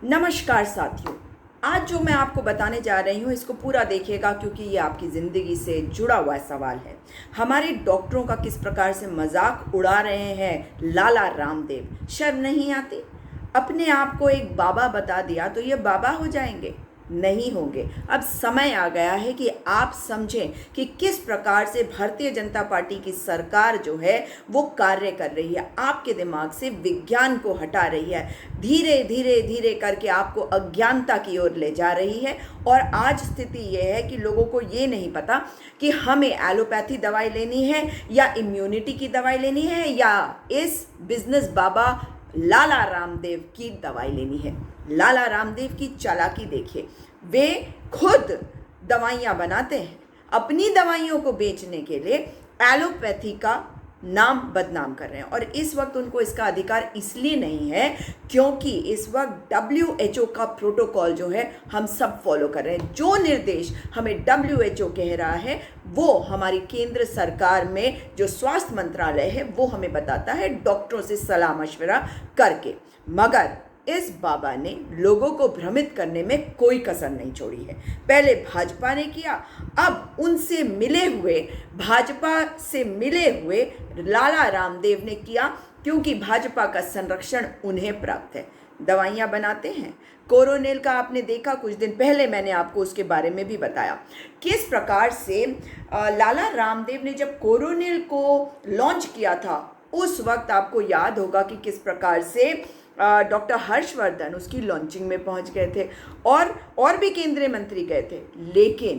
नमस्कार साथियों। आज जो मैं आपको बताने जा रही हूँ इसको पूरा देखिएगा क्योंकि ये आपकी ज़िंदगी से जुड़ा हुआ सवाल है। हमारे डॉक्टरों का किस प्रकार से मजाक उड़ा रहे हैं लाला रामदेव। शर्म नहीं आती? अपने आप को एक बाबा बता दिया तो ये बाबा हो जाएंगे? नहीं होंगे। अब समय आ गया है कि आप समझें कि किस प्रकार से भारतीय जनता पार्टी की सरकार जो है वो कार्य कर रही है। आपके दिमाग से विज्ञान को हटा रही है, धीरे धीरे धीरे करके आपको अज्ञानता की ओर ले जा रही है। और आज स्थिति ये है कि लोगों को ये नहीं पता कि हमें एलोपैथी दवाई लेनी है या इम्यूनिटी की दवाई लेनी है या इस बिजनेस बाबा लाला रामदेव की दवाई लेनी है। लाला रामदेव की चालाकी देखिए, वे खुद दवाइयाँ बनाते हैं, अपनी दवाइयों को बेचने के लिए एलोपैथी का नाम बदनाम कर रहे हैं। और इस वक्त उनको इसका अधिकार इसलिए नहीं है क्योंकि इस वक्त WHO का प्रोटोकॉल जो है हम सब फॉलो कर रहे हैं। जो निर्देश हमें WHO कह रहा है वो हमारी केंद्र सरकार में जो स्वास्थ्य मंत्रालय है वो हमें बताता है, डॉक्टरों से सलाह मशवरा करके। मगर इस बाबा ने लोगों को भ्रमित करने में कोई कसर नहीं छोड़ी है। पहले भाजपा ने किया, अब उनसे मिले हुए, भाजपा से मिले हुए लाला रामदेव ने किया, क्योंकि भाजपा का संरक्षण उन्हें प्राप्त है। दवाइयाँ बनाते हैं। कोरोनिल का आपने देखा, कुछ दिन पहले मैंने आपको उसके बारे में भी बताया किस प्रकार से लाला रामदेव ने जब कोरोनिल को लॉन्च किया था उस वक्त आपको याद होगा कि किस प्रकार से डॉक्टर हर्षवर्धन उसकी लॉन्चिंग में पहुंच गए थे और भी केंद्रीय मंत्री गए थे। लेकिन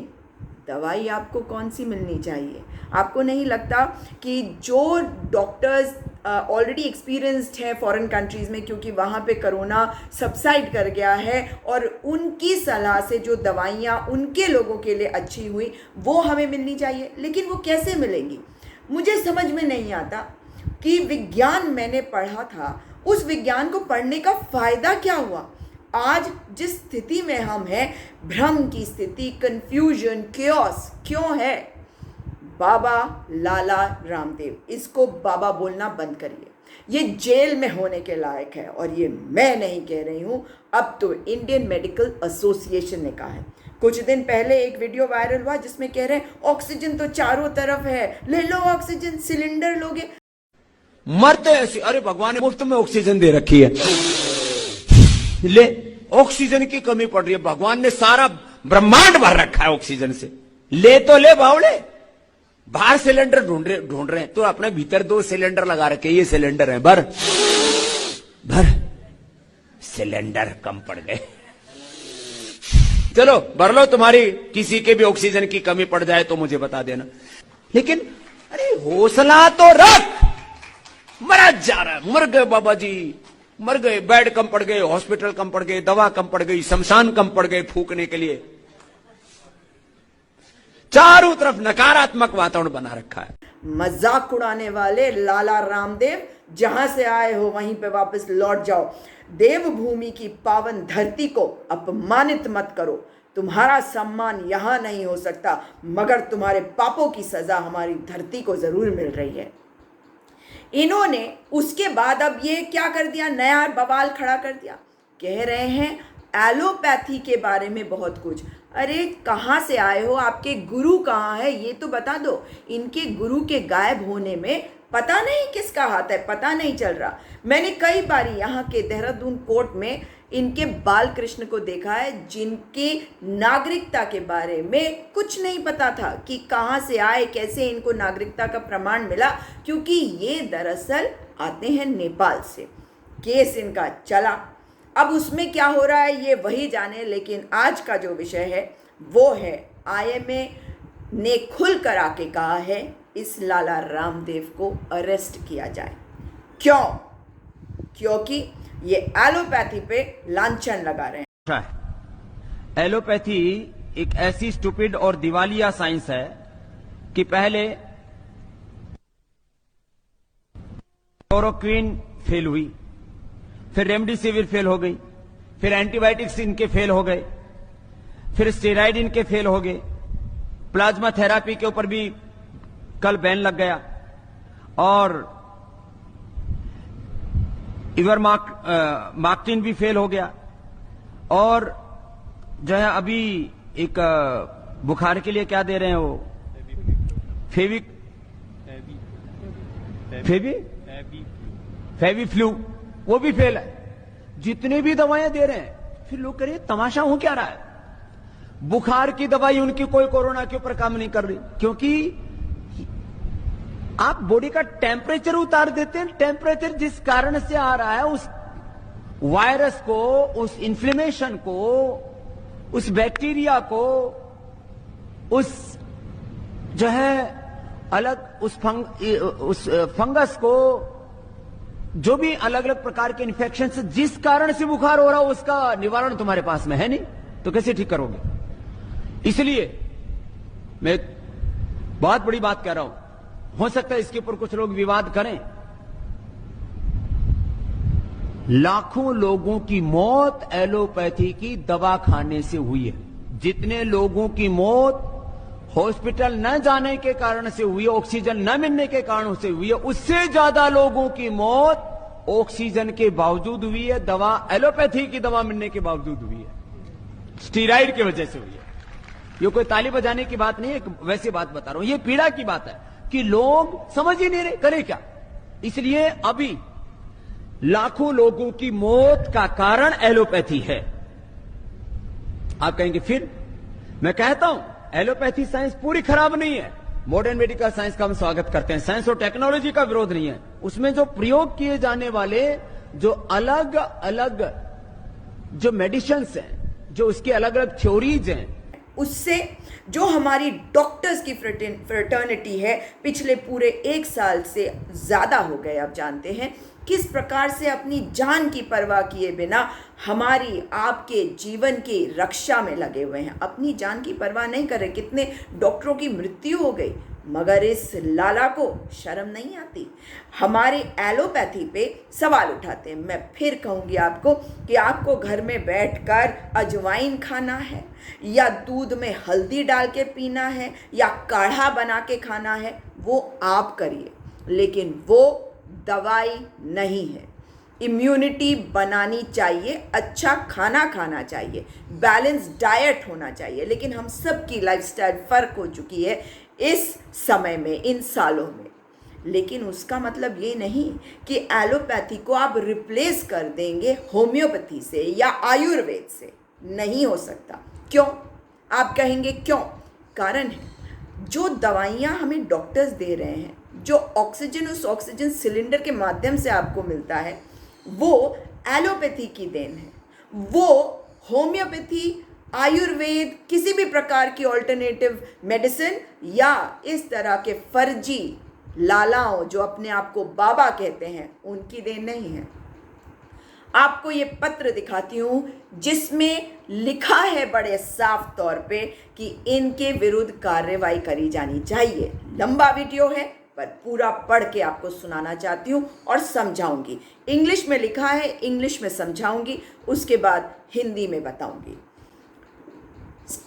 दवाई आपको कौन सी मिलनी चाहिए? आपको नहीं लगता कि जो डॉक्टर्स ऑलरेडी एक्सपीरियंस्ड हैं फॉरेन कंट्रीज़ में, क्योंकि वहाँ पे कोरोना सबसाइड कर गया है और उनकी सलाह से जो दवाइयाँ उनके लोगों के लिए अच्छी हुई वो हमें मिलनी चाहिए। लेकिन वो कैसे मिलेंगी? मुझे समझ में नहीं आता कि विज्ञान मैंने पढ़ा था, उस विज्ञान को पढ़ने का फायदा क्या हुआ? आज जिस स्थिति में हम हैं, भ्रम की स्थिति, कंफ्यूजन, केओस क्यों है? बाबा लाला रामदेव, इसको बाबा बोलना बंद करिए। ये जेल में होने के लायक है। और ये मैं नहीं कह रही हूँ, अब तो इंडियन मेडिकल एसोसिएशन ने कहा है। कुछ दिन पहले एक वीडियो वायरल हुआ जिसमें कह रहे हैं ऑक्सीजन तो चारों तरफ है, ले लो ऑक्सीजन सिलेंडर लोगे। मरते ऐसे, अरे भगवान ने मुफ्त में ऑक्सीजन दे रखी है, ले ऑक्सीजन की कमी पड़ रही है, भगवान ने सारा ब्रह्मांड भर रखा है ऑक्सीजन से, ले तो ले बावड़े। बाहर सिलेंडर ढूंढ रहे हैं तो अपने भीतर 2 सिलेंडर लगा रखे, ये सिलेंडर है, भर सिलेंडर कम पड़ गए। चलो भर लो, तुम्हारी किसी के भी ऑक्सीजन की कमी पड़ जाए तो मुझे बता देना। लेकिन अरे हौसला तो रख, मरा जा रहा है, मर गए बाबा जी, मर गए, बेड कम पड़ गए, हॉस्पिटल कम पड़ गए, दवा कम पड़ गई, शमशान कम पड़ गए फूकने के लिए। चारों तरफ नकारात्मक वातावरण बना रखा है। मजाक उड़ाने वाले लाला रामदेव, जहां से आए हो वहीं पे वापस लौट जाओ। देवभूमि की पावन धरती को अपमानित मत करो। तुम्हारा सम्मान यहां नहीं हो सकता, मगर तुम्हारे पापों की सजा हमारी धरती को जरूर मिल रही है। इन्होंने उसके बाद अब ये क्या कर दिया, नया बवाल खड़ा कर दिया। कह रहे हैं एलोपैथी के बारे में बहुत कुछ। अरे कहाँ से आए हो? आपके गुरु कहाँ है ये तो बता दो। इनके गुरु के गायब होने में पता नहीं किसका हाथ है, पता नहीं चल रहा। मैंने कई बार यहाँ के देहरादून कोर्ट में इनके बाल कृष्ण को देखा है, जिनके नागरिकता के बारे में कुछ नहीं पता था कि कहाँ से आए, कैसे इनको नागरिकता का प्रमाण मिला, क्योंकि ये दरअसल आते हैं नेपाल से। केस इनका चला, अब उसमें क्या हो रहा है ये वही जाने। लेकिन आज का जो विषय है वो है IMA ने खुल कर आके कहा है इस लाला रामदेव को अरेस्ट किया जाए। क्यों? क्योंकि ये एलोपैथी पे लांछन लगा रहे हैं। एलोपैथी एक ऐसी स्टूपिड और दिवालिया साइंस है कि पहले क्लोरोक्विन फेल हुई, फिर रेमडेसिविर फेल हो गई, फिर एंटीबायोटिक्स इनके फेल हो गए, फिर स्टेरॉइड इनके फेल हो गए, प्लाज्मा थेरापी के ऊपर भी कल बैन लग गया, और इवर मार्क्टिन भी फेल हो गया। और जो है अभी एक बुखार के लिए क्या दे रहे हैं वो फेवी फ्लू, वो भी फेल है। जितने भी दवाएं दे रहे हैं, फिर लोग कह रहे हैं तमाशा हो क्या रहा है। बुखार की दवाई उनकी कोई कोरोना के ऊपर काम नहीं कर रही, क्योंकि आप बॉडी का टेम्परेचर उतार देते हैं। टेम्परेचर जिस कारण से आ रहा है, उस वायरस को, उस इन्फ्लेमेशन को, उस बैक्टीरिया को, उस जो है अलग उस फंगस को, जो भी अलग अलग प्रकार के इन्फेक्शन से जिस कारण से बुखार हो रहा हो, उसका निवारण तुम्हारे पास में है नहीं, तो कैसे ठीक करोगे। इसलिए मैं बहुत बड़ी बात कह रहा हूं, हो सकता है इसके ऊपर कुछ लोग विवाद करें। लाखों लोगों की मौत एलोपैथी की दवा खाने से हुई है। जितने लोगों की मौत हॉस्पिटल न जाने के कारण से हुई है, ऑक्सीजन न मिलने के कारण से हुई है, उससे ज्यादा लोगों की मौत ऑक्सीजन के बावजूद हुई है, दवा एलोपैथी की दवा मिलने के बावजूद हुई है, स्टीराइड की वजह से हुई है। ये कोई ताली बजाने की बात नहीं है, वैसी बात बता रहा हूं। ये पीड़ा की बात है कि लोग समझ ही नहीं रहे करें क्या। इसलिए अभी लाखों लोगों की मौत का कारण एलोपैथी है। आप कहेंगे फिर, मैं कहता हूं एलोपैथी साइंस पूरी खराब नहीं है। मॉडर्न मेडिकल साइंस का हम स्वागत करते हैं। साइंस और टेक्नोलॉजी का विरोध नहीं है। उसमें जो प्रयोग किए जाने वाले जो अलग अलग जो मेडिसिन्स हैं, जो उसकी अलग अलग थ्योरीज हैं, उससे जो हमारी डॉक्टर्स की फ्रेटर्निटी है, पिछले पूरे 1 साल से ज़्यादा हो गए, आप जानते हैं किस प्रकार से अपनी जान की परवाह किए बिना हमारी आपके जीवन की रक्षा में लगे हुए हैं। अपनी जान की परवाह नहीं कर रहे। कितने डॉक्टरों की मृत्यु हो गई, मगर इस लाला को शर्म नहीं आती। हमारे एलोपैथी पे सवाल उठाते हैं। मैं फिर कहूँगी आपको कि आपको घर में बैठकर अजवाइन खाना है, या दूध में हल्दी डाल के पीना है, या काढ़ा बना के खाना है, वो आप करिए, लेकिन वो दवाई नहीं है। इम्यूनिटी बनानी चाहिए, अच्छा खाना खाना चाहिए, बैलेंस डाइट होना चाहिए। लेकिन हम सब की लाइफस्टाइल फ़र्क हो चुकी है इस समय में, इन सालों में। लेकिन उसका मतलब ये नहीं कि एलोपैथी को आप रिप्लेस कर देंगे होम्योपैथी से या आयुर्वेद से। नहीं हो सकता। क्यों? आप कहेंगे क्यों? कारण है, जो दवाइयाँ हमें डॉक्टर्स दे रहे हैं, जो ऑक्सीजन उस ऑक्सीजन सिलेंडर के माध्यम से आपको मिलता है, वो एलोपैथी की देन है। वो होम्योपैथी, आयुर्वेद, किसी भी प्रकार की ऑल्टरनेटिव मेडिसिन या इस तरह के फर्जी लालाओं जो अपने आप को बाबा कहते हैं, उनकी देन नहीं है। आपको ये पत्र दिखाती हूँ जिसमें लिखा है बड़े साफ तौर पे कि इनके विरुद्ध कार्रवाई करी जानी चाहिए। लंबा वीडियो है, पर पूरा पढ़ के आपको सुनाना चाहती हूँ और समझाऊंगी। इंग्लिश में लिखा है, इंग्लिश में समझाऊंगी, उसके बाद हिंदी में बताऊंगी।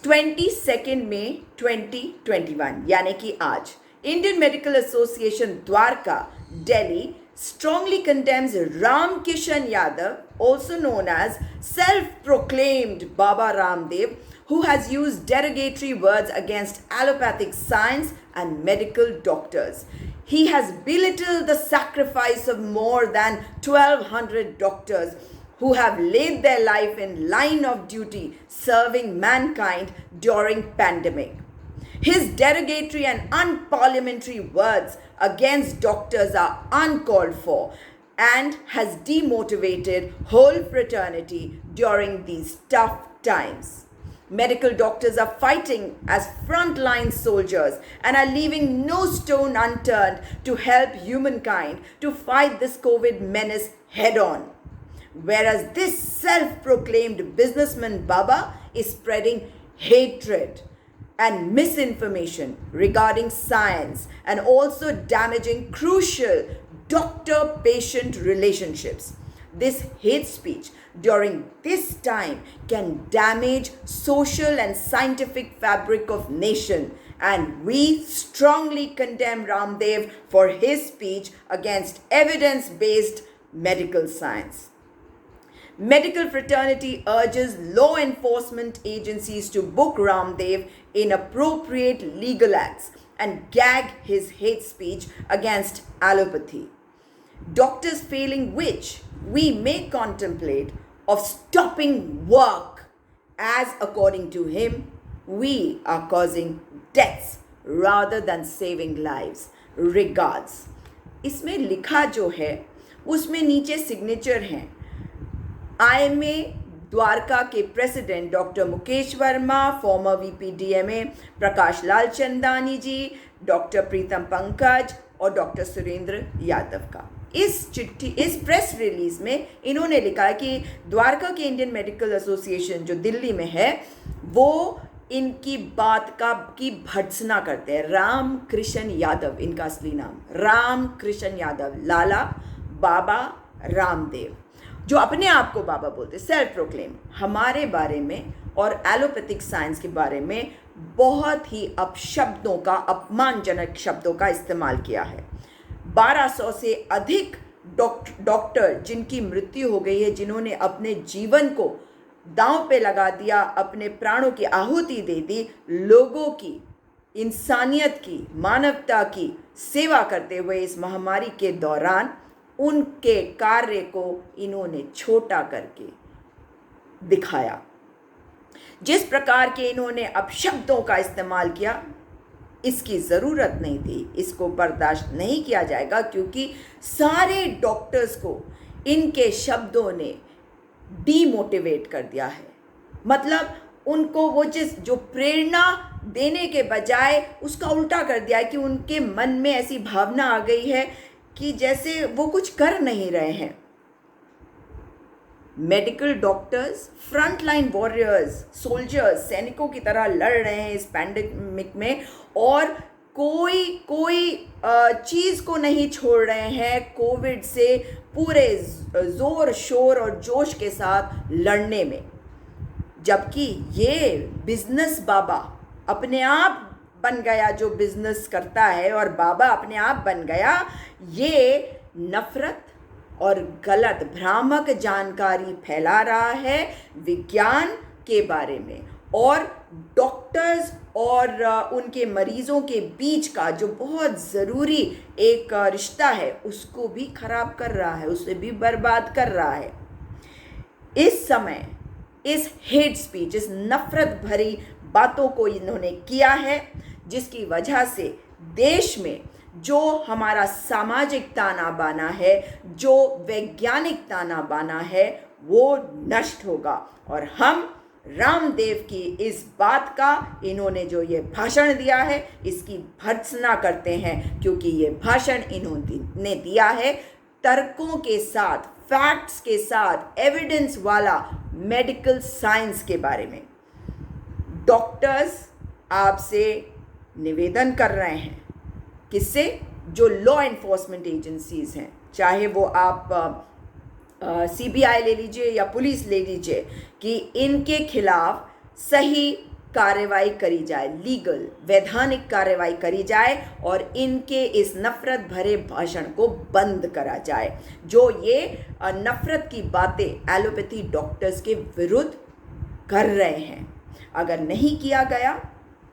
22 मई 2021 यानी कि आज, Indian medical association Dwarka, Delhi, strongly condemns Ram Kishan Yadav, also known as self-proclaimed Baba Ramdev, who has used derogatory words against allopathic science and medical doctors. He has belittled the sacrifice of more than 1,200 doctors who have laid their life in line of duty serving mankind during pandemic. His derogatory and unparliamentary words against doctors are uncalled for and has demotivated whole fraternity during these tough times. Medical doctors are fighting as frontline soldiers and are leaving no stone unturned to help humankind to fight this COVID menace head on. Whereas this self-proclaimed businessman Baba is spreading hatred and misinformation regarding science and also damaging crucial doctor-patient relationships. This hate speech during this time can damage social and scientific fabric of nation, and we strongly condemn Ramdev for his speech against evidence-based medical science. Medical fraternity urges law enforcement agencies to book Ramdev in appropriate legal acts and gag his hate speech against allopathy. Doctors failing which we may contemplate of stopping work as according to him we are causing deaths rather than saving lives. Regards. इसमें लिखा जो है उसमें नीचे signature हैं IMA Dwarka के president doctor Mukesh Verma, former VP DMA Prakash Lal Chandani ji, doctor Pritam Pankaj और doctor Surendra Yadav का। इस प्रेस रिलीज में इन्होंने लिखा कि द्वारका के इंडियन मेडिकल एसोसिएशन जो दिल्ली में है वो इनकी बात की भर्त्सना करते हैं। राम कृष्ण यादव इनका असली नाम, राम कृष्ण यादव, लाला बाबा रामदेव, जो अपने आप को बाबा बोलते, सेल्फ प्रोक्लेम, हमारे बारे में और एलोपैथिक साइंस के बारे में बहुत ही अपशब्दों का, अपमानजनक शब्दों का इस्तेमाल किया है। 1200 से अधिक डॉक्टर जिनकी मृत्यु हो गई है, जिन्होंने अपने जीवन को दांव पे लगा दिया, अपने प्राणों की आहुति दे दी, लोगों की, इंसानियत की, मानवता की सेवा करते हुए इस महामारी के दौरान उनके कार्य को इन्होंने छोटा करके दिखाया। जिस प्रकार के इन्होंने अपशब्दों का इस्तेमाल किया, इसकी ज़रूरत नहीं थी, इसको बर्दाश्त नहीं किया जाएगा, क्योंकि सारे डॉक्टर्स को इनके शब्दों ने डीमोटिवेट कर दिया है। मतलब उनको वो जो प्रेरणा देने के बजाय उसका उल्टा कर दिया है कि उनके मन में ऐसी भावना आ गई है कि जैसे वो कुछ कर नहीं रहे हैं। Medical doctors front line warriors, soldiers, सैनिकों की तरह लड़ रहे हैं इस पैंडेमिक में और कोई चीज़ को नहीं छोड़ रहे हैं कोविड से पूरे ज़ोर शोर और जोश के साथ लड़ने में। जबकि ये बिजनेस बाबा अपने आप बन गया, जो बिजनेस करता है और बाबा अपने आप बन गया, ये नफरत और गलत भ्रामक जानकारी फैला रहा है विज्ञान के बारे में और डॉक्टर्स और उनके मरीजों के बीच का जो बहुत ज़रूरी एक रिश्ता है उसको भी खराब कर रहा है, उसे भी बर्बाद कर रहा है। इस समय इस हेट स्पीच, इस नफरत भरी बातों को इन्होंने किया है, जिसकी वजह से देश में जो हमारा सामाजिक ताना बाना है, जो वैज्ञानिक ताना बाना है, वो नष्ट होगा। और हम रामदेव की इस बात का, इन्होंने जो ये भाषण दिया है, इसकी भर्त्सना करते हैं, क्योंकि ये भाषण इन्होंने दिया है तर्कों के साथ, फैक्ट्स के साथ, एविडेंस वाला मेडिकल साइंस के बारे में। डॉक्टर्स आपसे निवेदन कर रहे हैं, किससे? जो लॉ एनफोर्समेंट एजेंसीज़ हैं, चाहे वो आप सीबीआई ले लीजिए या पुलिस ले लीजिए, कि इनके खिलाफ सही कार्रवाई करी जाए, लीगल वैधानिक कार्रवाई करी जाए और इनके इस नफ़रत भरे भाषण को बंद करा जाए। जो ये नफ़रत की बातें एलोपैथी डॉक्टर्स के विरुद्ध कर रहे हैं, अगर नहीं किया गया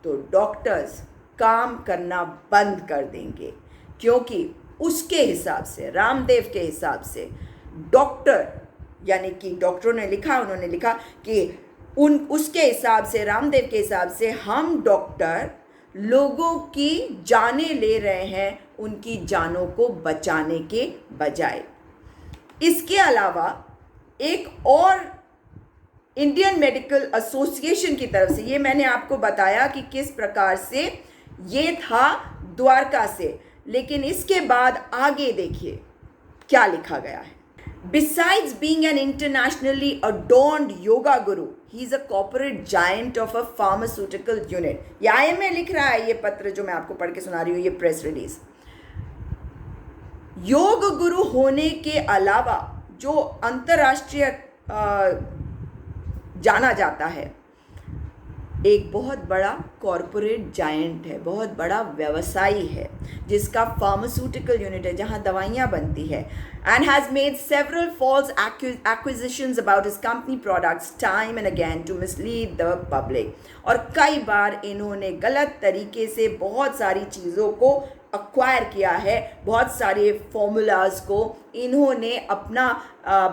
तो डॉक्टर्स काम करना बंद कर देंगे, क्योंकि उसके हिसाब से, रामदेव के हिसाब से, डॉक्टर यानी कि डॉक्टरों ने लिखा, उन्होंने लिखा कि उसके हिसाब से, रामदेव के हिसाब से, हम डॉक्टर लोगों की जानें ले रहे हैं उनकी जानों को बचाने के बजाय। इसके अलावा एक और इंडियन मेडिकल एसोसिएशन की तरफ से, ये मैंने आपको बताया कि किस प्रकार से ये था द्वारका से, लेकिन इसके बाद आगे देखिए क्या लिखा गया है। Besides being an internationally adored yoga guru, he is a corporate giant of a pharmaceutical unit. ये IMA लिख रहा है, ये पत्र जो मैं आपको पढ़ के सुना रही हूँ, ये प्रेस रिलीज। योग गुरु होने के अलावा जो अंतर्राष्ट्रीय जाना जाता है, एक बहुत बड़ा कॉरपोरेट जायंट है, बहुत बड़ा व्यवसायी है, जिसका फार्मास्यूटिकल यूनिट है जहां दवाइयां बनती है, and has made several false acquisitions about his company products time and again to mislead the public. और कई बार इन्होंने गलत तरीके से बहुत सारी चीज़ों को अक्वायर किया है, बहुत सारे फॉर्मूलाज को इन्होंने अपना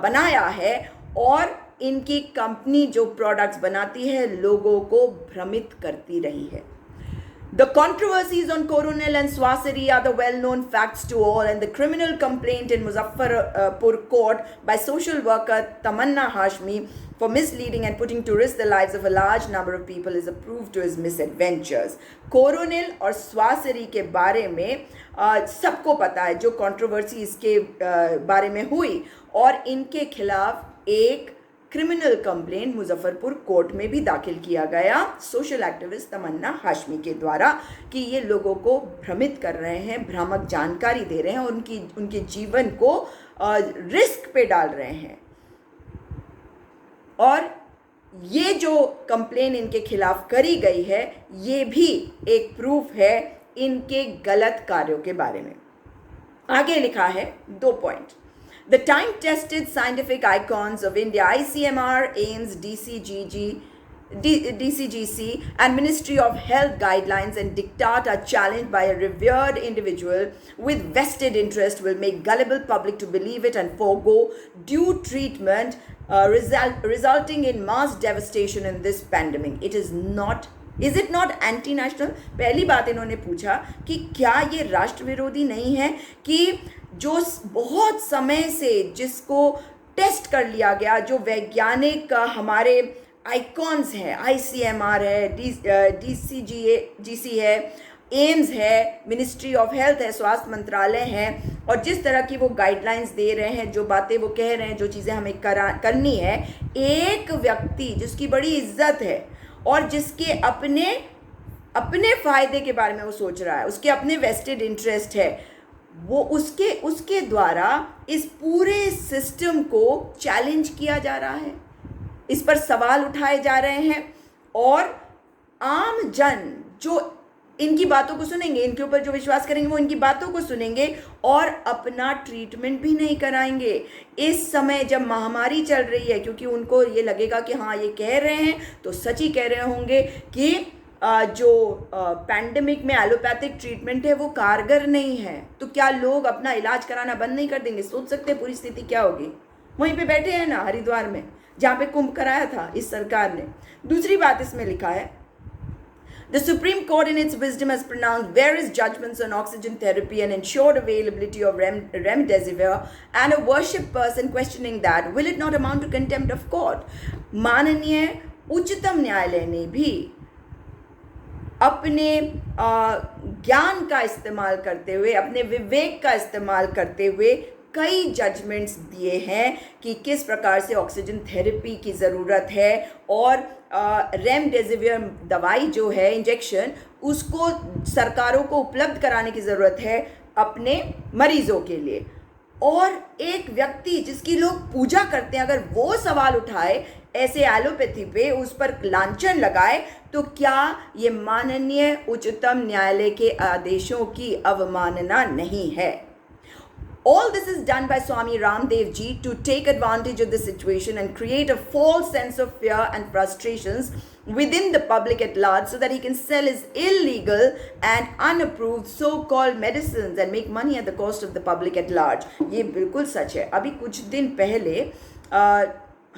बनाया है, और इनकी कंपनी जो प्रोडक्ट्स बनाती है लोगों को भ्रमित करती रही है. The controversies on Coronel and Swaseri are the well-known facts to all, and the criminal complaint in Muzaffarpur court by social worker Tamanna Hashmi for misleading and putting to risk the lives of a large number of people is a proof to his misadventures. Coronel और स्वासरी के बारे में सबको पता है जो controversy इसके बारे में हुई, और इनके खिलाफ एक क्रिमिनल कंप्लेंट मुजफ्फरपुर कोर्ट में भी दाखिल किया गया सोशल एक्टिविस्ट तमन्ना हाशमी के द्वारा कि ये लोगों को भ्रमित कर रहे हैं, भ्रामक जानकारी दे रहे हैं और उनके जीवन को रिस्क पे डाल रहे हैं. और ये जो कंप्लेन इनके खिलाफ करी गई है ये भी एक प्रूफ है इनके गलत कार्यों के बारे में. आगे लिखा है 2 point. The time-tested scientific icons of India, ICMR, AIMS, DCGC, and Ministry of Health guidelines and diktat are challenged by a revered individual with vested interest will make gullible public to believe it and forego due treatment, resulting in mass devastation in this pandemic. Is it not anti-national? पहली बात इन्होंने पूछा कि क्या ये राष्ट्र विरोधी नहीं है कि जो बहुत समय से जिसको टेस्ट कर लिया गया, जो वैज्ञानिक हमारे आइकॉन्स हैं, ICMR है, DCGC है, एम्स है, मिनिस्ट्री ऑफ हेल्थ है, स्वास्थ्य मंत्रालय है, और जिस तरह की वो गाइडलाइंस दे रहे हैं, जो बातें वो कह रहे हैं, जो चीज़ें हमें करनी है, एक व्यक्ति जिसकी बड़ी इज्जत है और जिसके अपने फ़ायदे के बारे में वो सोच रहा है, उसके अपने वेस्टेड इंटरेस्ट है, वो उसके द्वारा इस पूरे सिस्टम को चैलेंज किया जा रहा है, इस पर सवाल उठाए जा रहे हैं, और आम जन जो इनकी बातों को सुनेंगे, इनके ऊपर जो विश्वास करेंगे वो इनकी बातों को सुनेंगे और अपना ट्रीटमेंट भी नहीं कराएंगे इस समय जब महामारी चल रही है, क्योंकि उनको ये लगेगा कि हाँ ये कह रहे हैं तो सच ही कह रहे होंगे कि जो पैंडेमिक में एलोपैथिक ट्रीटमेंट है वो कारगर नहीं है. तो क्या लोग अपना इलाज कराना बंद नहीं कर देंगे? सोच सकते हैं पूरी स्थिति क्या होगी. वहीं पे बैठे हैं ना हरिद्वार में, जहाँ पे कुंभ कराया था इस सरकार ने. दूसरी बात इसमें लिखा है, The Supreme Court in its wisdom has pronounced various judgments on oxygen therapy and ensured availability of remdesivir, and a worship person questioning that, will it not amount to contempt of court? माननीय उच्चतम न्यायालय ने भी अपने ज्ञान का इस्तेमाल करते हुए, अपने विवेक का इस्तेमाल करते हुए कई जजमेंट्स दिए हैं कि किस प्रकार से ऑक्सीजन थेरेपी की ज़रूरत है, और रेमडेसिविर दवाई जो है इंजेक्शन, उसको सरकारों को उपलब्ध कराने की ज़रूरत है अपने मरीज़ों के लिए. और एक व्यक्ति जिसकी लोग पूजा करते हैं, अगर वो सवाल उठाए ऐसे एलोपैथी पे, उस पर लांछन लगाए, तो क्या ये माननीय उच्चतम न्यायालय के आदेशों की अवमानना नहीं है? All this is done by Swami Ramdev Ji to take advantage of the situation and create a false sense of fear and frustrations within the public at large, so that he can sell his illegal and unapproved so-called medicines and make money at the cost of the public at large. ये बिल्कुल सच है. अभी कुछ दिन पहले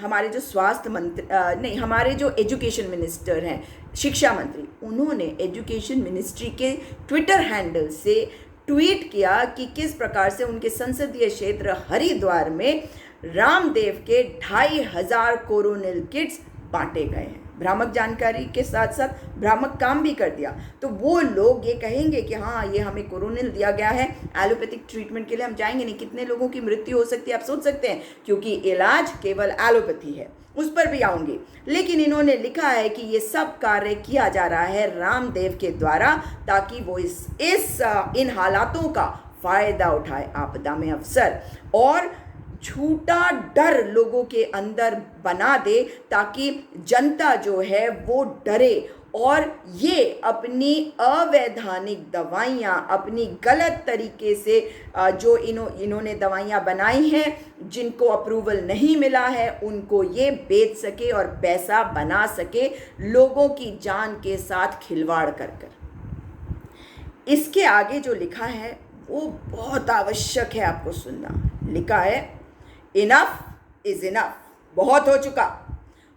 हमारे जो स्वास्थ्य मंत्री हमारे जो एजुकेशन मिनिस्टर हैं, शिक्षा मंत्री, उन्होंने एजुकेशन मिनिस्ट्री के ट्विटर हैंडल से ट्वीट किया कि किस प्रकार से उनके संसदीय क्षेत्र हरिद्वार में रामदेव के 2500 कोरोनिल किट्स बांटे गए हैं. भ्रामक जानकारी के साथ साथ भ्रामक काम भी कर दिया. तो वो लोग ये कहेंगे कि हाँ ये हमें कोरोनिल दिया गया है, एलोपैथिक ट्रीटमेंट के लिए हम जाएंगे नहीं. कितने लोगों की मृत्यु हो सकती है आप सोच सकते हैं, क्योंकि इलाज केवल एलोपैथी है, उस पर भी आऊँगी. लेकिन इन्होंने लिखा है कि ये सब कार्य किया जा रहा है रामदेव के द्वारा, ताकि वो इन हालातों का फ़ायदा उठाए. आपदा में अवसर, और झूठा डर लोगों के अंदर बना दे ताकि जनता जो है वो डरे और ये अपनी अवैधानिक दवाइयाँ अपनी गलत तरीके से जो इन्होंने दवाइयाँ बनाई हैं जिनको अप्रूवल नहीं मिला है उनको ये बेच सके और पैसा बना सके लोगों की जान के साथ खिलवाड़ कर कर। इसके आगे जो लिखा है वो बहुत आवश्यक है आपको सुनना। लिखा है इनफ इज इनफ, बहुत हो चुका।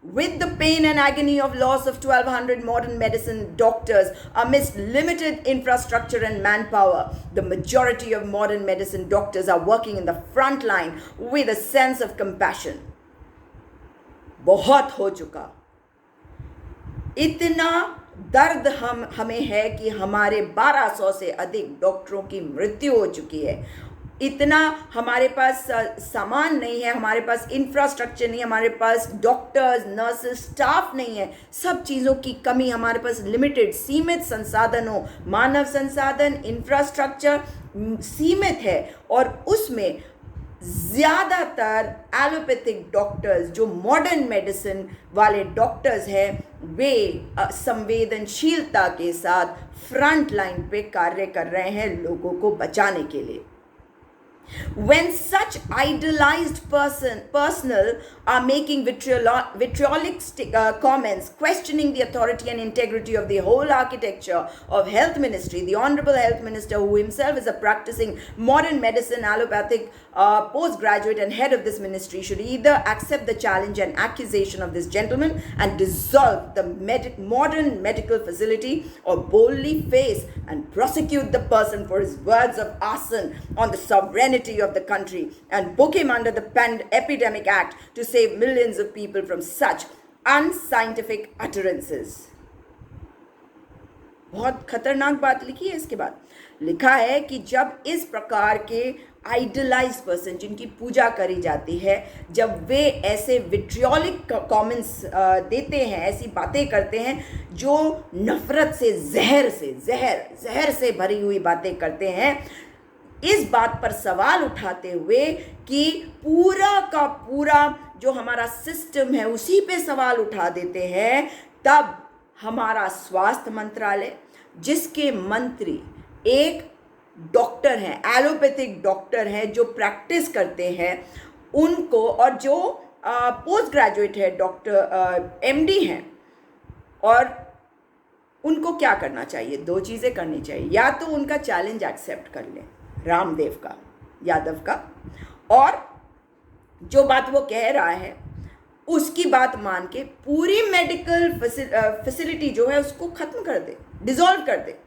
With the pain and agony of loss of 1200 modern medicine doctors amidst limited infrastructure and manpower, the majority of modern medicine doctors are working in the front line with a sense of compassion. बहुत हो चुका। इतना दर्द हमें है कि हमारे 1200 से अधिक डॉक्टरों की मृत्यु हो चुकी है। इतना हमारे पास सामान नहीं है, हमारे पास इंफ्रास्ट्रक्चर नहीं है, हमारे पास डॉक्टर्स नर्सेस स्टाफ नहीं है, सब चीज़ों की कमी, हमारे पास लिमिटेड सीमित संसाधनों, मानव संसाधन इंफ्रास्ट्रक्चर सीमित है और उसमें ज़्यादातर एलोपैथिक डॉक्टर्स जो मॉडर्न मेडिसिन वाले डॉक्टर्स हैं वे संवेदनशीलता के साथ फ्रंट लाइन पे कार्य कर रहे हैं लोगों को बचाने के लिए। When such idolized personnel are making vitriolic comments questioning the authority and integrity of the whole architecture of health ministry, the honorable health minister who himself is a practicing modern medicine allopathic postgraduate and head of this ministry should either accept the challenge and accusation of this gentleman and dissolve the modern medical facility or boldly face and prosecute the person for his words of arson on the sovereignty of the country and book him under the Epidemic Act to save millions of people from such unscientific utterances. बहुत खतरनाक बात लिखी है। इसके बाद लिखा है कि जब इस प्रकार के आइडलाइज पर्सन जिनकी पूजा करी जाती है जब वे ऐसे विट्रियोलिक कमेंट्स देते हैं, ऐसी बातें करते हैं जो नफरत से जहर से भरी हुई बातें करते हैं, इस बात पर सवाल उठाते हुए कि पूरा का पूरा जो हमारा सिस्टम है उसी पे सवाल उठा देते हैं, तब हमारा स्वास्थ्य मंत्रालय जिसके मंत्री एक डॉक्टर हैं, एलोपैथिक डॉक्टर हैं जो प्रैक्टिस करते हैं उनको, और जो पोस्ट ग्रेजुएट है डॉक्टर एमडी हैं, और उनको क्या करना चाहिए? दो चीज़ें करनी चाहिए। या तो उनका चैलेंज एक्सेप्ट कर लें रामदेव का, यादव का, और जो बात वो कह रहा है उसकी बात मान के पूरी मेडिकल फैसिलिटी जो है उसको ख़त्म कर दे, डिसॉल्व कर दे,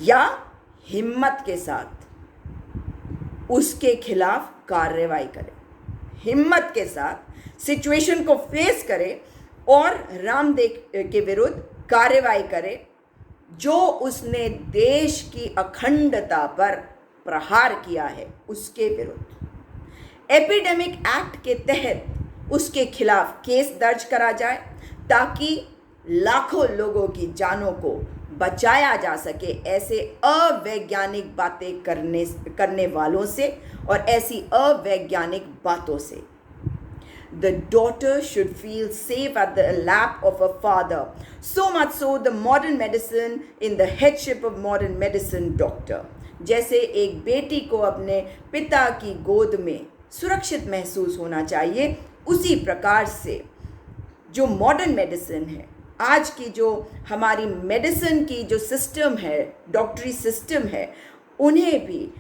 या हिम्मत के साथ उसके खिलाफ कार्रवाई करे, हिम्मत के साथ सिचुएशन को फेस करे और रामदेव के विरुद्ध कार्रवाई करे जो उसने देश की अखंडता पर प्रहार किया है उसके विरुद्ध। एपिडेमिक एक्ट के तहत उसके खिलाफ केस दर्ज करा जाए ताकि लाखों लोगों की जानों को बचाया जा सके ऐसे अवैज्ञानिक बातें करने वालों से और ऐसी अवैज्ञानिक बातों से। The daughter should feel safe at the lap of her father. So much so the modern medicine in the headship of modern medicine doctor. जैसे एक बेटी को अपने पिता की गोद में सुरक्षित महसूस होना चाहिए, उसी प्रकार से जो मॉडर्न मेडिसिन है, आज की जो हमारी मेडिसिन की जो सिस्टम है, डॉक्टरी सिस्टम है, उन्हें भी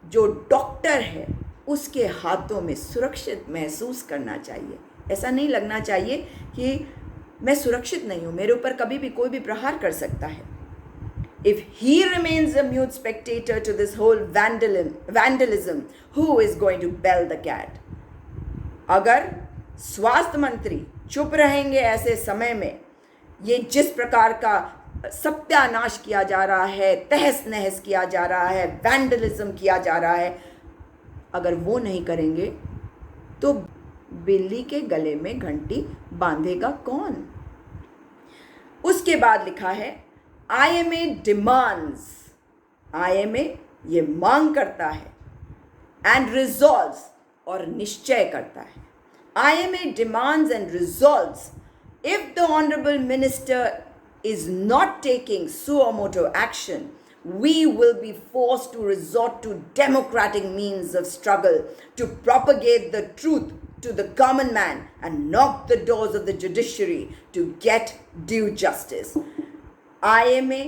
जो डॉक्टर है उसके हाथों में सुरक्षित महसूस करना चाहिए। ऐसा नहीं लगना चाहिए कि मैं सुरक्षित नहीं हूँ, मेरे ऊपर कभी भी कोई भी प्रहार कर सकता है। If he remains a mute spectator to this whole vandalism, who is going to bell the cat? अगर स्वास्थ्य मंत्री चुप रहेंगे ऐसे समय में, ये जिस प्रकार का सत्यानाश किया जा रहा है, तहस नहस किया जा रहा है, वैंडलिज्म किया जा रहा है, अगर वो नहीं करेंगे तो बिल्ली के गले में घंटी बांधेगा कौन? उसके बाद लिखा है IMA demands, IMA ये मांग करता है, and resolves, और निश्चय करता है। IMA demands and resolves if the Honorable Minister is not taking suo motu action, we will be forced to resort to democratic means of struggle to propagate the truth to the common man and knock the doors of the judiciary to get due justice. IMA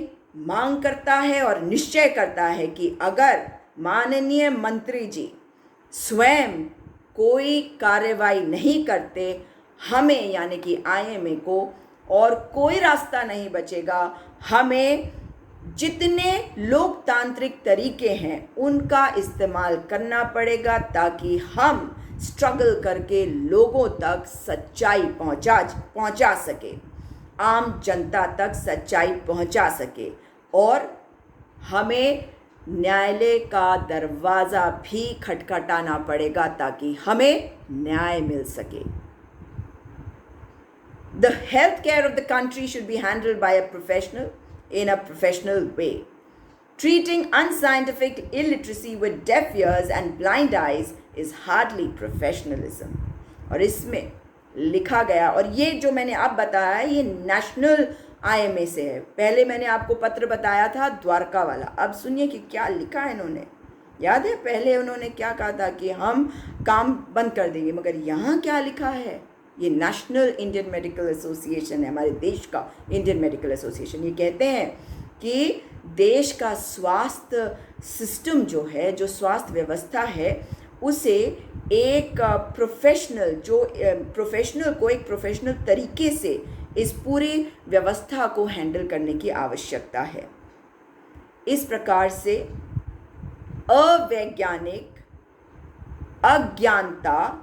मांग करता है और निश्चय करता है कि अगर माननीय मंत्री जी स्वयं कोई कार्रवाई नहीं करते, हमें यानी कि IMA को और कोई रास्ता नहीं बचेगा। हमें जितने लोकतांत्रिक तरीके हैं उनका इस्तेमाल करना पड़ेगा ताकि हम स्ट्रगल करके लोगों तक सच्चाई पहुंचा सके, आम जनता तक सच्चाई पहुंचा सके और हमें न्यायालय का दरवाज़ा भी खटखटाना पड़ेगा ताकि हमें न्याय मिल सके। The health care of the country should be handled by a professional in a professional way. Treating unscientific illiteracy with deaf ears and blind eyes is hardly professionalism. और इसमें लिखा गया, और ये जो मैंने अब बताया है ये नेशनल IMA से है। पहले मैंने आपको पत्र बताया था द्वारका वाला। अब सुनिए कि क्या लिखा है इन्होंने। याद है पहले उन्होंने क्या कहा था कि हम काम बंद कर देंगे, मगर यहाँ क्या लिखा है। ये नेशनल इंडियन मेडिकल एसोसिएशन है, हमारे देश का इंडियन मेडिकल एसोसिएशन। ये कहते हैं कि देश का स्वास्थ्य सिस्टम जो है, जो स्वास्थ्य व्यवस्था है, उसे एक प्रोफेशनल को एक प्रोफेशनल तरीके से इस पूरी व्यवस्था को हैंडल करने की आवश्यकता है। इस प्रकार से अवैज्ञानिक अज्ञानता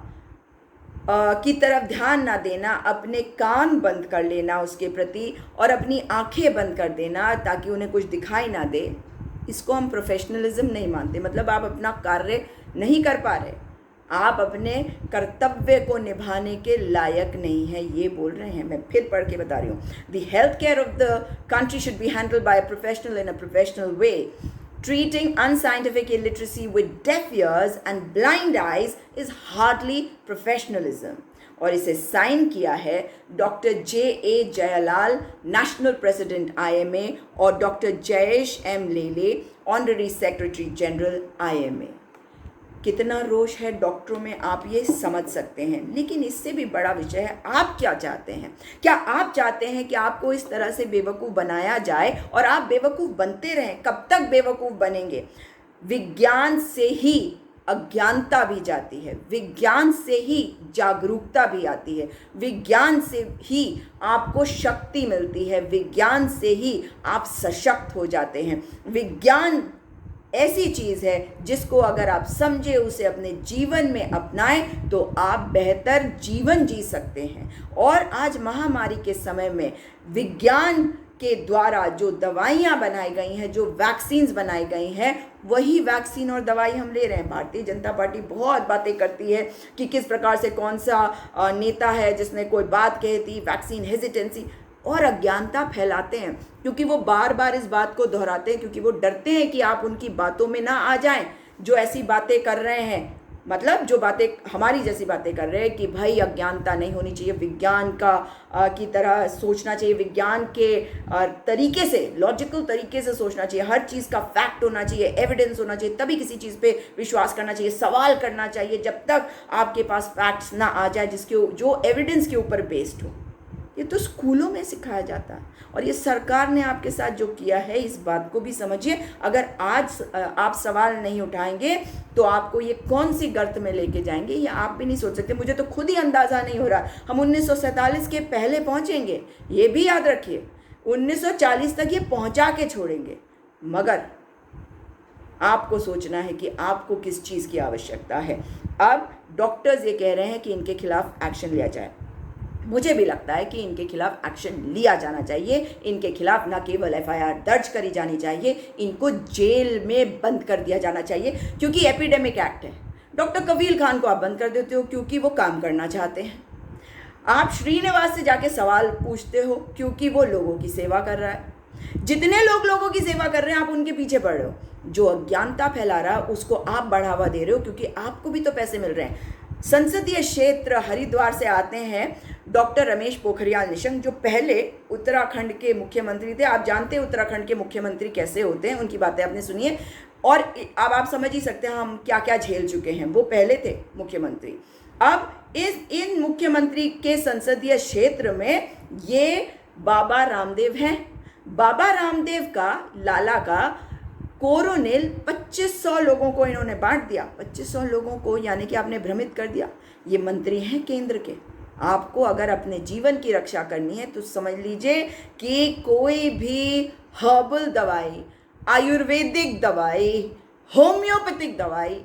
की तरफ ध्यान ना देना, अपने कान बंद कर लेना उसके प्रति और अपनी आंखें बंद कर देना ताकि उन्हें कुछ दिखाई ना दे, इसको हम प्रोफेशनलिज्म नहीं मानते। मतलब आप अपना कार्य नहीं कर पा रहे, आप अपने कर्तव्य को निभाने के लायक नहीं है, ये बोल रहे हैं। मैं फिर पढ़ के बता रही हूँ। The health care of the country should be handled by a professional in a professional way. Treating unscientific illiteracy with deaf ears and blind eyes is hardly professionalism. और इसे साइन किया है doctor J.A. Jayalal, national president IMA, और doctor Jayesh M. Lele, honorary secretary general IMA। कितना रोष है डॉक्टरों में, आप ये समझ सकते हैं। लेकिन इससे भी बड़ा विषय है, आप क्या चाहते हैं? क्या आप चाहते हैं कि आपको इस तरह से बेवकूफ़ बनाया जाए और आप बेवकूफ़ बनते रहें? कब तक बेवकूफ़ बनेंगे? विज्ञान से ही अज्ञानता भी जाती है, विज्ञान से ही जागरूकता भी आती है, विज्ञान से ही आपको शक्ति मिलती है, विज्ञान से ही आप सशक्त हो जाते हैं। विज्ञान ऐसी चीज़ है जिसको अगर आप समझे, उसे अपने जीवन में अपनाएं तो आप बेहतर जीवन जी सकते हैं। और आज महामारी के समय में विज्ञान के द्वारा जो दवाइयाँ बनाई गई हैं, जो वैक्सीन्स बनाई गई हैं, वही वैक्सीन और दवाई हम ले रहे हैं। भारतीय जनता पार्टी बहुत बातें करती है कि किस प्रकार से कौन सा नेता है जिसने कोई बात कही थी, वैक्सीन हेजिटेंसी, और अज्ञानता फैलाते हैं क्योंकि वो बार बार इस बात को दोहराते हैं, क्योंकि वो डरते हैं कि आप उनकी बातों में ना आ जाएं जो ऐसी बातें कर रहे हैं। मतलब जो बातें हमारी जैसी बातें कर रहे हैं कि भाई अज्ञानता नहीं होनी चाहिए, विज्ञान की तरह सोचना चाहिए, विज्ञान के तरीके से, लॉजिकल तरीके से सोचना चाहिए, हर चीज़ का फैक्ट होना चाहिए, एविडेंस होना चाहिए, तभी किसी चीज़ पे विश्वास करना चाहिए, सवाल करना चाहिए जब तक आपके पास फैक्ट्स ना आ जाए जो एविडेंस के ऊपर बेस्ड हो। ये तो स्कूलों में सिखाया जाता है और ये सरकार ने आपके साथ जो किया है, इस बात को भी समझिए। अगर आज आप सवाल नहीं उठाएंगे तो आपको ये कौन सी गर्त में लेके जाएंगे, ये आप भी नहीं सोच सकते। मुझे तो खुद ही अंदाज़ा नहीं हो रहा हम 1947 के पहले पहुंचेंगे, ये भी याद रखिए। 1940 तक ये पहुंचा के छोड़ेंगे, मगर आपको सोचना है कि आपको किस चीज़ की आवश्यकता है। अब डॉक्टर्स ये कह रहे हैं कि इनके खिलाफ एक्शन लिया जाए। मुझे भी लगता है कि इनके खिलाफ एक्शन लिया जाना चाहिए। इनके खिलाफ न केवल FIR दर्ज करी जानी चाहिए, इनको जेल में बंद कर दिया जाना चाहिए, क्योंकि एपिडेमिक एक्ट है। डॉक्टर कबील खान को आप बंद कर देते हो क्योंकि वो काम करना चाहते हैं। आप श्रीनिवास से जाके सवाल पूछते हो क्योंकि वो लोगों की सेवा कर रहा है। जितने लोग लोगों की सेवा कर रहे हैं आप उनके पीछे पड़ रहे हो। जो अज्ञानता फैला रहा है उसको आप बढ़ावा दे रहे हो, क्योंकि आपको भी तो पैसे मिल रहे हैं। संसदीय क्षेत्र हरिद्वार से आते हैं डॉक्टर रमेश पोखरियाल निशंक, जो पहले उत्तराखंड के मुख्यमंत्री थे। आप जानते हैं उत्तराखंड के मुख्यमंत्री कैसे होते हैं, उनकी बातें आपने सुनी है और अब आप समझ ही सकते हैं हम क्या क्या झेल चुके हैं। वो पहले थे मुख्यमंत्री। अब इन मुख्यमंत्री के संसदीय क्षेत्र में ये बाबा रामदेव हैं। बाबा रामदेव का लाला का कोरोनिल 2500 लोगों को इन्होंने बांट दिया। 2500 लोगों को, यानी कि आपने भ्रमित कर दिया। ये मंत्री हैं केंद्र के। आपको अगर अपने जीवन की रक्षा करनी है तो समझ लीजिए कि कोई भी हर्बल दवाई, आयुर्वेदिक दवाई, होम्योपैथिक दवाई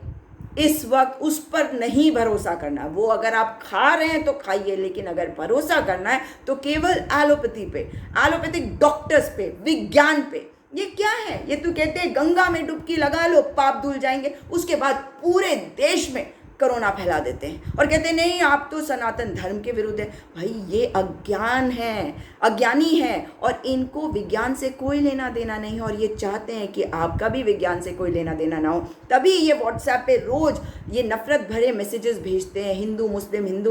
इस वक्त उस पर नहीं भरोसा करना। वो अगर आप खा रहे हैं तो खाइए, लेकिन अगर भरोसा करना है तो केवल एलोपैथी पे, एलोपैथिक डॉक्टर्स पे, विज्ञान पे। ये क्या है? ये तो कहते हैं गंगा में डुबकी लगा लो पाप धुल जाएंगे, उसके बाद पूरे देश में कोरोना फैला देते हैं और कहते हैं नहीं आप तो सनातन धर्म के विरुद्ध है। भाई ये अज्ञान है, अज्ञानी है और इनको विज्ञान से कोई लेना देना नहीं, और ये चाहते हैं कि आपका भी विज्ञान से कोई लेना देना ना हो। तभी ये व्हाट्सएप पे रोज ये नफरत भरे मैसेजेस भेजते हैं, हिंदू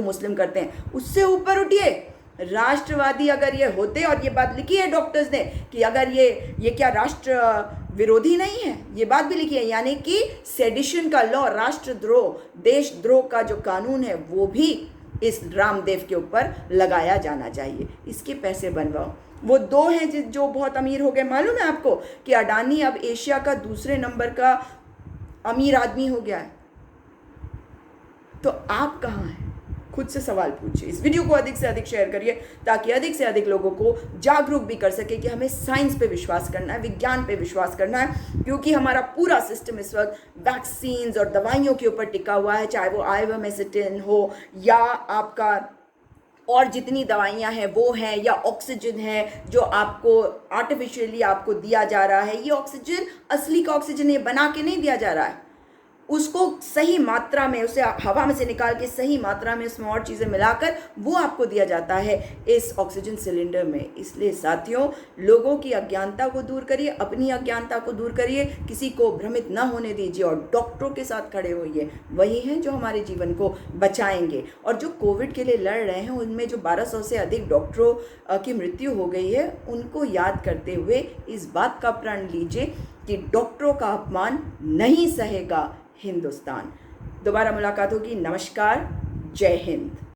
मुस्लिम करते हैं। उससे ऊपर उठिए, राष्ट्रवादी अगर ये होते, और ये बात लिखी है डॉक्टर्स ने कि अगर ये क्या राष्ट्र विरोधी नहीं है, ये बात भी लिखी है, यानी कि सेडिशन का लॉ, राष्ट्रद्रोह, देशद्रोह का जो कानून है वो भी इस रामदेव के ऊपर लगाया जाना चाहिए। इसके पैसे बनवाओ। वो दो हैं जो बहुत अमीर हो गए। मालूम है आपको कि अडानी अब एशिया का दूसरे नंबर का अमीर आदमी हो गया है। तो आप कहाँ हैं? खुद से सवाल पूछिए। इस वीडियो को अधिक से अधिक शेयर करिए ताकि अधिक से अधिक लोगों को जागरूक भी कर सके कि हमें साइंस पे विश्वास करना है, विज्ञान पे विश्वास करना है, क्योंकि हमारा पूरा सिस्टम इस वक्त वैक्सीन्स और दवाइयों के ऊपर टिका हुआ है। चाहे वो आइवर्मेक्टिन हो या आपका और जितनी दवाइयाँ हैं वो हैं, या ऑक्सीजन है जो आपको आर्टिफिशियली आपको दिया जा रहा है। ये ऑक्सीजन असली का ऑक्सीजन ये बना के नहीं दिया जा रहा है, उसको सही मात्रा में, उसे हवा में से निकाल के सही मात्रा में उसमें और चीज़ें मिलाकर वो आपको दिया जाता है इस ऑक्सीजन सिलेंडर में। इसलिए साथियों, लोगों की अज्ञानता को दूर करिए, अपनी अज्ञानता को दूर करिए, किसी को भ्रमित ना होने दीजिए और डॉक्टरों के साथ खड़े होइए। वही हैं जो हमारे जीवन को बचाएंगे। और जो कोविड के लिए लड़ रहे हैं उनमें जो 1200 से अधिक डॉक्टरों की मृत्यु हो गई है, उनको याद करते हुए इस बात का प्रण लीजिए कि डॉक्टरों का अपमान नहीं सहेगा हिंदुस्तान। दोबारा मुलाकात होगी। नमस्कार, जय हिंद।